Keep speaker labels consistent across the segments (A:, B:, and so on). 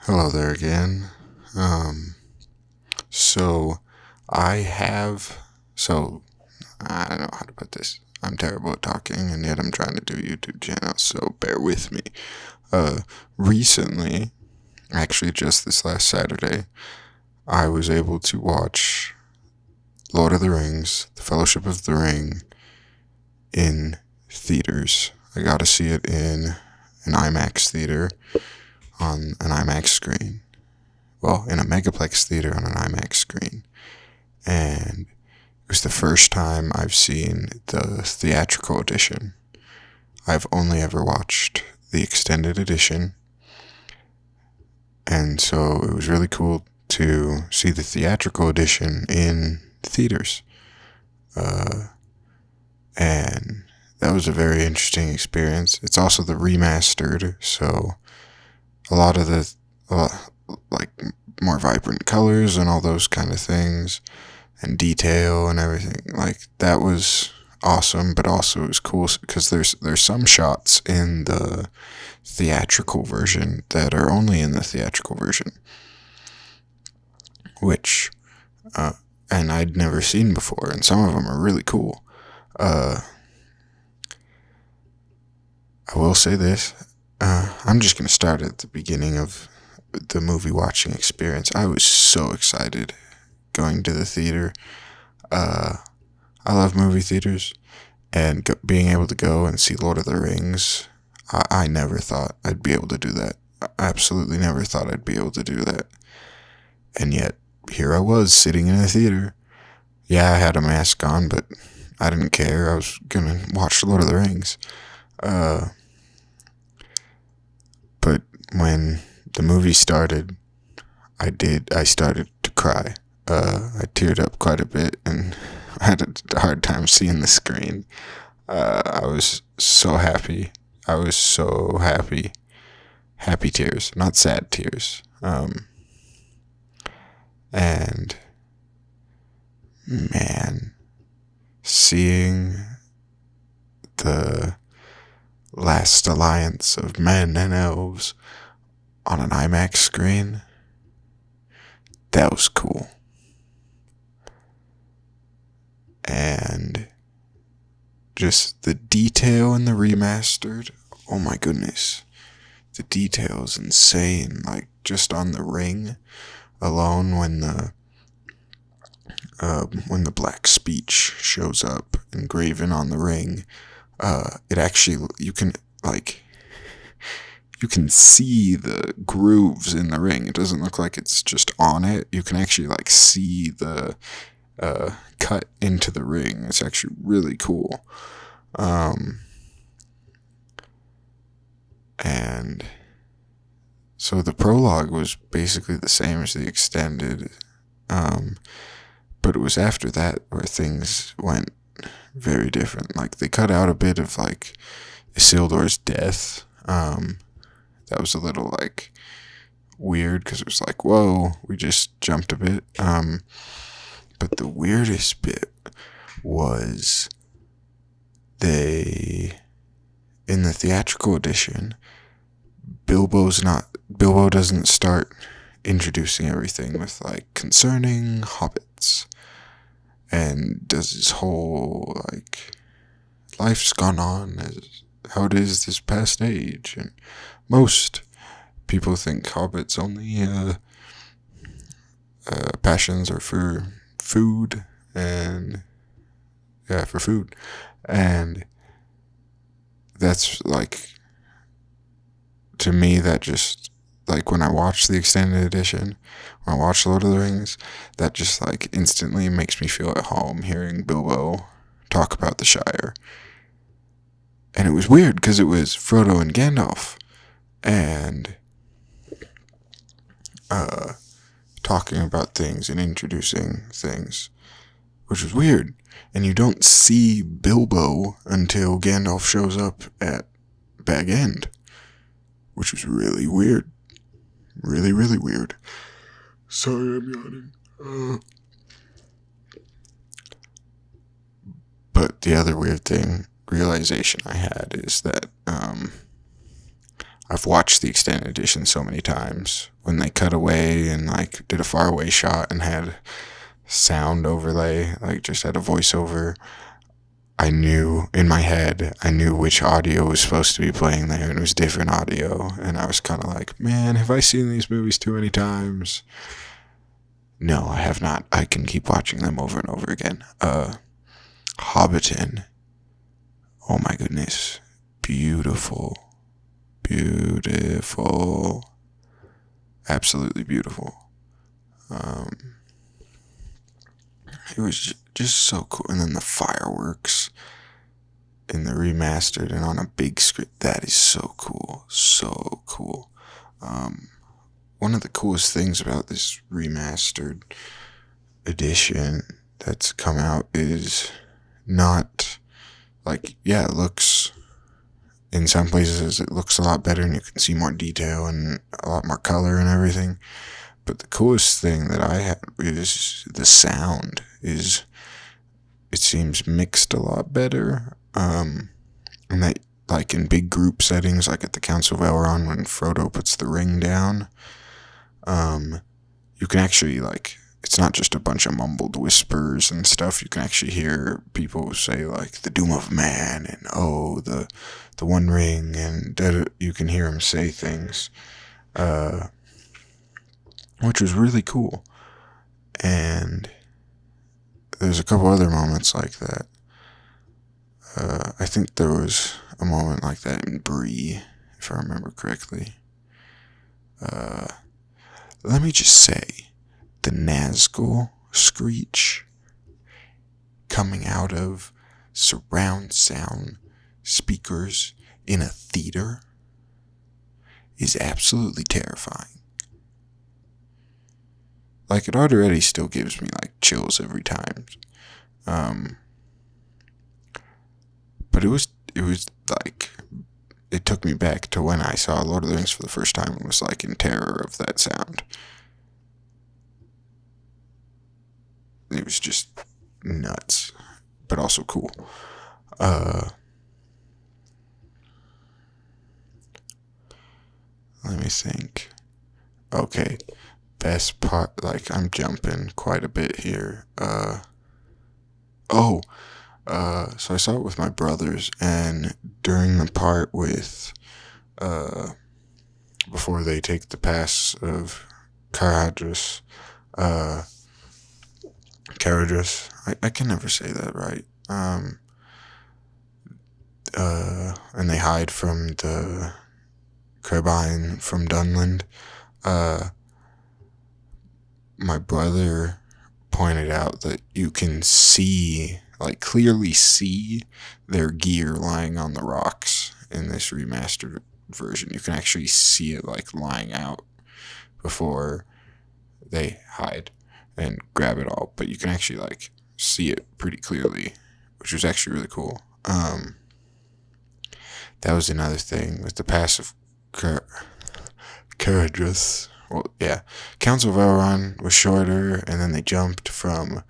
A: Hello there again. Um, so I have, so I don't know how to put this. I'm terrible at talking, and yet I'm trying to do a YouTube channel, so bear with me. Uh, Recently, actually just this last Saturday, I was able to watch Lord of the Rings, The Fellowship of the Ring, in theaters. I got to see it in an IMAX theater on an IMAX screen. Well, in a Megaplex theater on an IMAX screen. And it was the first time I've seen the theatrical edition. I've only ever watched the extended edition, and so it was really cool to see the theatrical edition in theaters. And that was a very interesting experience. It's also the remastered, so a lot of the, like, more vibrant colors and all those kind of things, and detail and everything. Like, that was awesome, but also it was cool because there's some shots in the theatrical version that are only in the theatrical version, which and I'd never seen before, and some of them are really cool. I will say this. I'm just going to start at the beginning of the movie watching experience. I was so excited going to the theater. I love movie theaters, and being able to go and see Lord of the Rings, I never thought I'd be able to do that. I absolutely never thought I'd be able to do that. And yet, here I was sitting in a theater. Yeah, I had a mask on, but I didn't care. I was going to watch Lord of the Rings. But when the movie started, I started to cry. I teared up quite a bit and I had a hard time seeing the screen. I was so happy. I was so happy. Happy tears, not sad tears. And man, seeing the last alliance of men and elves on an IMAX screen, that was cool. And just the detail in the remastered, oh my goodness. The detail is insane. Like, just on the ring alone, when the black speech shows up engraven on the ring, it actually, you can see the grooves in the ring. It doesn't look like it's just on it. You can actually see the cut into the ring. It's actually really cool. And so the prologue was basically the same as the extended, but it was after that where things went very different. Like, they cut out a bit of Isildur's death. That was a little weird because it was like, whoa, we just jumped a bit. But the weirdest bit was in the theatrical edition, Bilbo doesn't start introducing everything with concerning hobbits, and does his whole life's gone on as how it is this past age, and most people think hobbits only passions are for food, and for food, and that's to me, that just when I watch the extended edition, when I watch Lord of the Rings, that just instantly makes me feel at home hearing Bilbo talk about the Shire. And it was weird because it was Frodo and Gandalf, and talking about things and introducing things, which was weird. And you don't see Bilbo until Gandalf shows up at Bag End, which was really weird. Really, really weird. Sorry, I'm yawning. But the other weird realization I had is that I've watched the extended edition so many times. When they cut away and like did a faraway shot and had sound overlay, like just had a voiceover, I knew in my head, I knew which audio was supposed to be playing there, and it was different audio. And I was kind of like, man, have I seen these movies too many times? No, I have not. I can keep watching them over and over again. Hobbiton. Oh my goodness. Beautiful. Beautiful. Absolutely beautiful. It was just so cool. And then the fireworks in the remastered and on a big screen. That is so cool. So cool. One of the coolest things about this remastered edition that's come out is not like, yeah, it looks, in some places it looks a lot better and you can see more detail and a lot more color and everything. But the coolest thing that I had is the sound is, it seems mixed a lot better. And that, like in big group settings, like at the Council of Elrond when Frodo puts the ring down, you can actually, like, it's not just a bunch of mumbled whispers and stuff. You can actually hear people say like the doom of man and the one ring, and you can hear them say things, which was really cool. And there's a couple other moments like that. I think there was a moment like that in Bree, if I remember correctly. Let me just say, the Nazgul screech coming out of surround sound speakers in a theater is absolutely terrifying. Like, it already still gives me like chills every time. But it was like, it took me back to when I saw Lord of the Rings for the first time and was like in terror of that sound. It was just nuts, but also cool. Let me think. Okay, best part, like, I'm jumping quite a bit here. So I saw it with my brothers, and during the part with, before they take the pass of Caradhras, I can never say that right. And they hide from the Carbine from Dunland. My brother pointed out that you can see, like, clearly see their gear lying on the rocks in this remastered version. You can actually see it, like, lying out before they hide and grab it all, but you can actually, like, see it pretty clearly, which was actually really cool. That was another thing with the pass of Caradhras. Well, yeah, Council of Elrond was shorter, and then they jumped from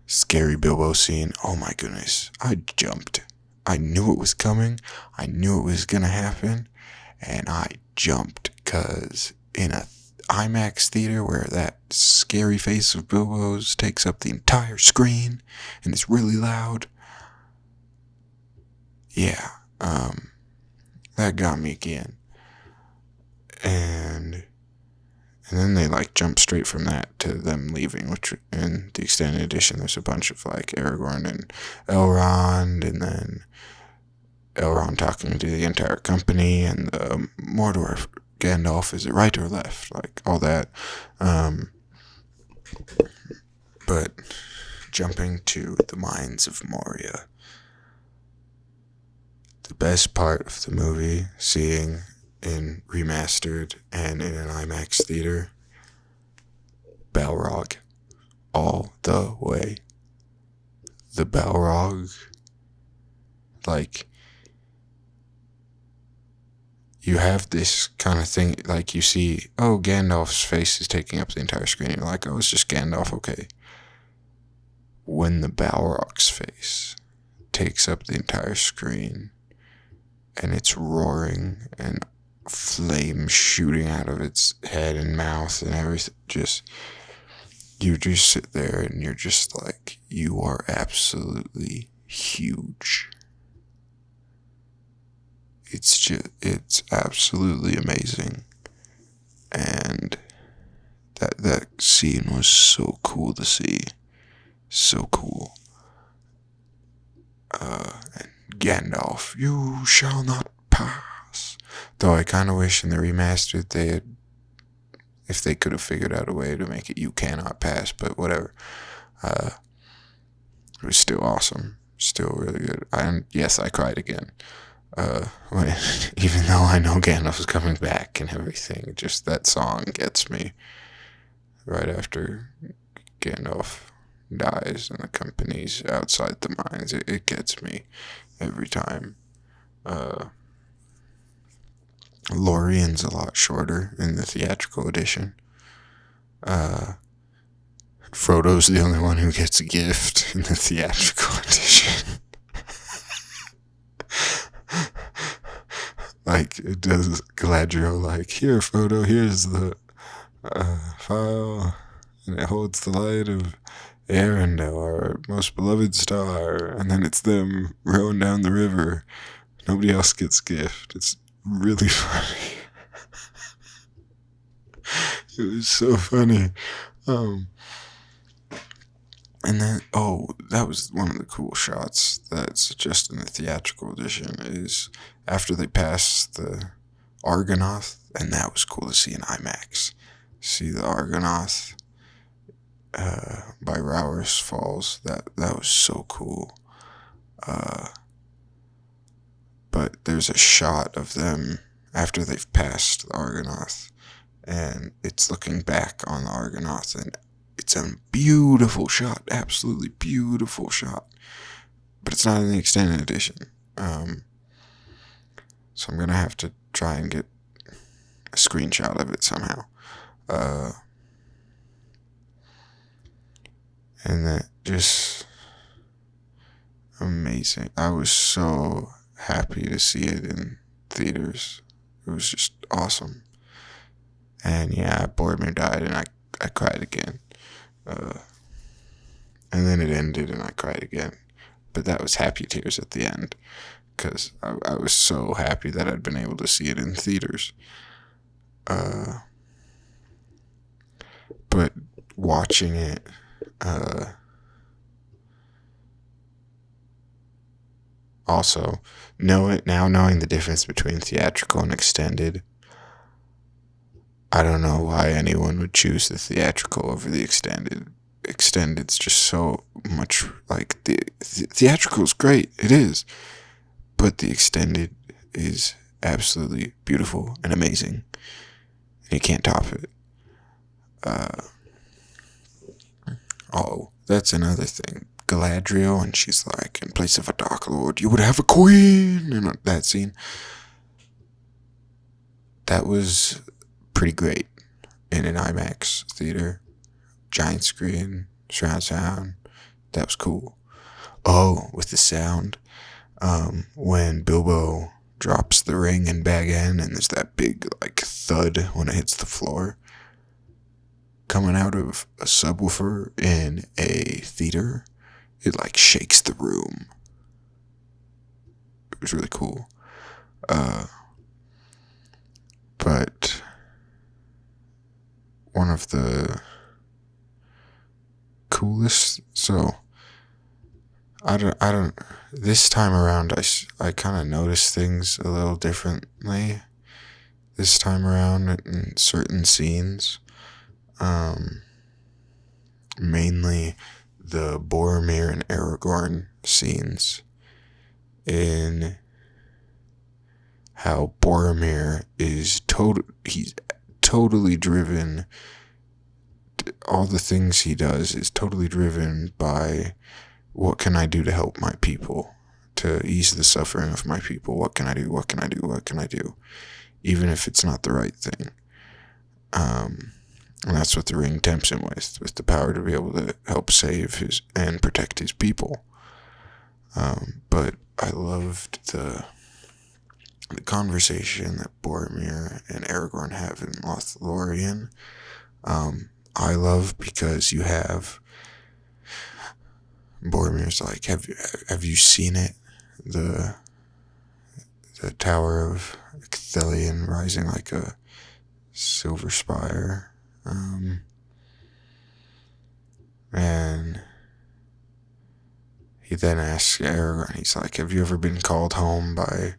A: scary Bilbo scene. Oh my goodness, I jumped. I knew it was coming. I knew it was gonna happen, and I jumped because in a IMAX theater where that scary face of Bilbo's takes up the entire screen and it's really loud. Yeah, that got me again. And then they like jump straight from that to them leaving, which in the extended edition there's a bunch of like Aragorn and Elrond, and then Elrond talking to the entire company, and Mordor Gandalf, is it right or left, like all that. But jumping to the Mines of Moria, the best part of the movie, seeing in remastered and in an IMAX theater, Balrog, all the way. The Balrog, like, you have this kind of thing, like, you see, oh, Gandalf's face is taking up the entire screen, you're like, oh, it's just Gandalf, okay. When the Balrog's face takes up the entire screen, and it's roaring, and flame shooting out of its head and mouth and everything. You just sit there and you're just like, you are absolutely huge. It's absolutely amazing. And that scene was so cool to see. So cool. And Gandalf, you shall not pass. Though I kind of wish in the remastered if they could have figured out a way to make it you cannot pass, but whatever. It was still awesome. Still really good. And yes, I cried again. Even though I know Gandalf is coming back and everything, just that song gets me. Right after Gandalf dies and the company's outside the mines, it gets me every time. Lorien's a lot shorter in the theatrical edition. Frodo's the only one who gets a gift in the theatrical edition. Like, it does Galadriel, like, here, Frodo, here's the file, and it holds the light of Arendelle, our most beloved star, and then it's them rowing down the river. Nobody else gets gift. It's really funny. It was so funny. And then, that was one of the cool shots that's just in the theatrical edition, is after they pass the Argonath, and that was cool to see in IMAX. See the Argonath by Rowers Falls. That was so cool. But there's a shot of them after they've passed the Argonath, and it's looking back on the Argonath, and it's a beautiful shot, absolutely beautiful shot, but it's not in the extended edition. So I'm gonna have to try and get a screenshot of it somehow. And that just amazing. I was so happy to see it in theaters. It was just awesome. And yeah, Boromir died, and I cried again. And then it ended, and I cried again. But that was happy tears at the end, because I was so happy that I'd been able to see it in theaters. But watching it, also, knowing the difference between theatrical and extended, I don't know why anyone would choose the theatrical over the extended. Extended's just so much, like, the theatrical is great, it is, but the extended is absolutely beautiful and amazing, and you can't top it. That's another thing. Galadriel, and she's like, in place of a Dark Lord, you would have a queen, and that scene. That was pretty great in an IMAX theater. Giant screen, surround sound. That was cool. With the sound, when Bilbo drops the ring in Bag End, and there's that big, like, thud when it hits the floor. Coming out of a subwoofer in a theater, it, like, shakes the room. It was really cool. But one of the coolest, this time around, I kind of noticed things a little differently this time around in certain scenes. Mainly the Boromir and Aragorn scenes, in how Boromir is he's totally driven. All the things he does is totally driven by, what can I do to help my people, to ease the suffering of my people? What can I do? What can I do? What can I do? Even if it's not the right thing. And that's what the ring tempts him with the power to be able to help save and protect his people. But I loved the conversation that Boromir and Aragorn have in Lothlorien, I love, because you have Boromir's like, have you seen it? The Tower of Ithilien rising like a silver spire. And he then asks Aragorn, he's like, have you ever been called home by the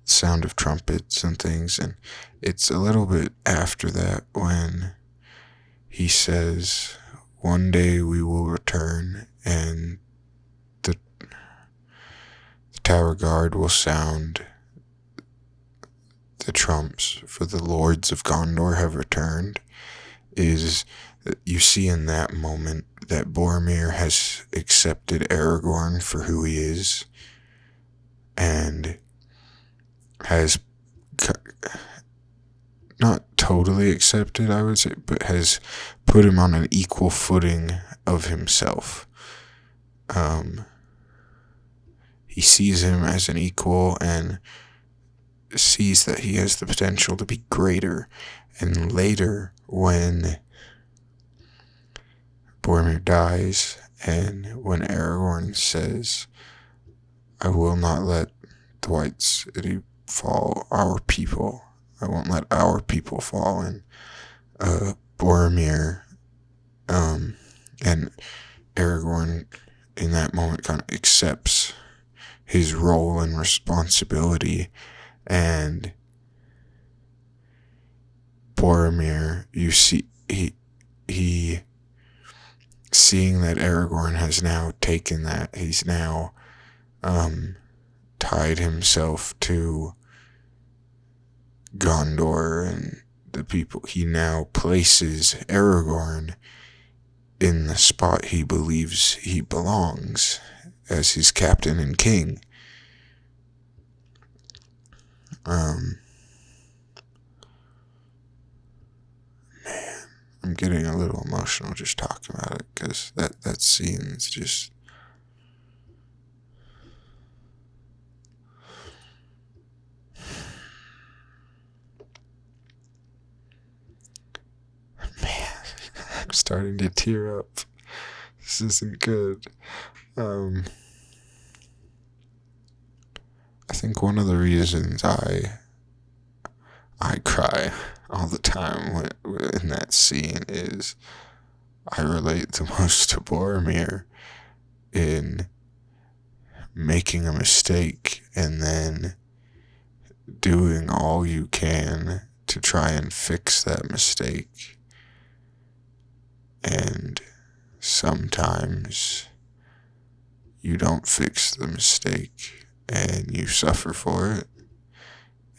A: sound of trumpets and things? And it's a little bit after that when he says, one day we will return and the tower guard will sound the trumps, for the lords of Gondor have returned. Is you see in that moment that Boromir has accepted Aragorn for who he is, and has not totally accepted, I would say, but has put him on an equal footing of himself. He sees him as an equal and sees that he has the potential to be greater. And later, when Boromir dies, and when Aragorn says, I will not let the White City fall, our people, I won't let our people fall, and Boromir and Aragorn in that moment kind of accepts his role and responsibility, and Boromir, you see, he seeing that Aragorn has now taken that, he's now tied himself to Gondor and the people, he now places Aragorn in the spot he believes he belongs as his captain and king. Man, I'm getting a little emotional just talking about it, because that scene's just... Man, I'm starting to tear up. This isn't good. I think one of the reasons I cry all the time in that scene is I relate the most to Boromir in making a mistake and then doing all you can to try and fix that mistake. And sometimes you don't fix the mistake and you suffer for it,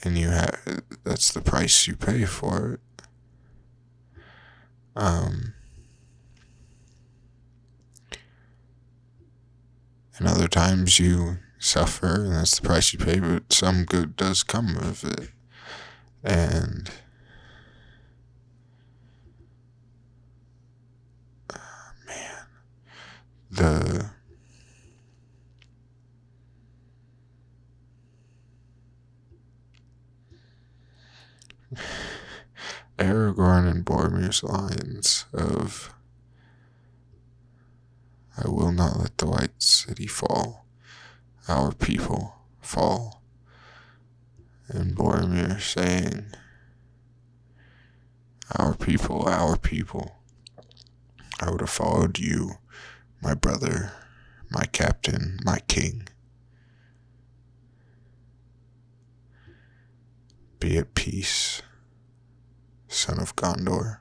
A: and that's the price you pay for it. And other times you suffer, and that's the price you pay, but some good does come of it. And man, the Aragorn and Boromir's lines of, I will not let the White City fall, our people fall, and Boromir saying, our people, I would have followed you, my brother, my captain, my king. Be at peace, son of Gondor.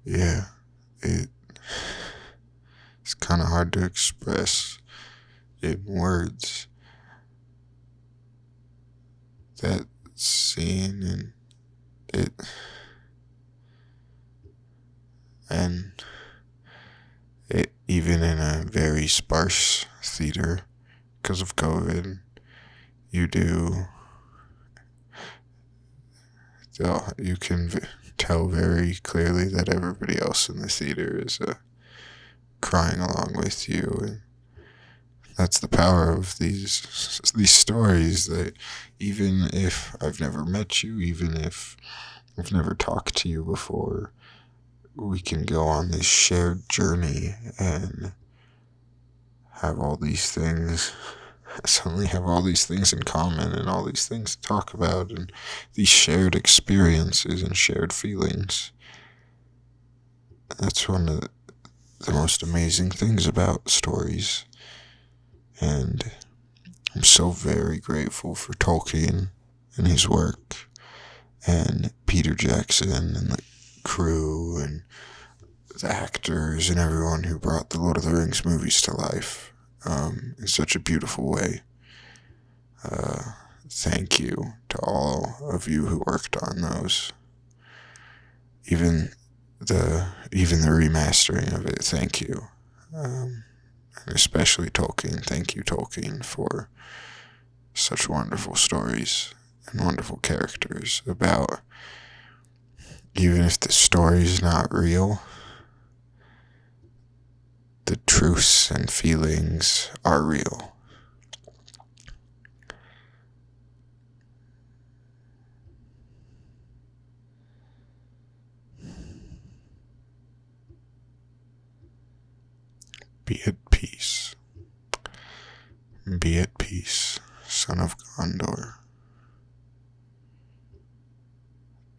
A: Yeah, it's kind of hard to express in words. That scene and it even in a very sparse theater because of COVID, you do You can tell very clearly that everybody else in the theater is crying along with you, and that's the power of these stories. That even if I've never met you, even if I've never talked to you before, we can go on this shared journey and have all these things, suddenly have all these things in common and all these things to talk about and these shared experiences and shared feelings. That's one of the most amazing things about stories. And I'm so very grateful for Tolkien and his work, and Peter Jackson and the crew and the actors and everyone who brought the Lord of the Rings movies to life in such a beautiful way. Thank you to all of you who worked on those. Even the remastering of it, thank you. And especially Tolkien. Thank you, Tolkien, for such wonderful stories and wonderful characters about, even if the story's not real, the truths and feelings are real. Be at peace. Be at peace, son of Gondor.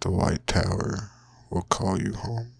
A: The White Tower will call you home.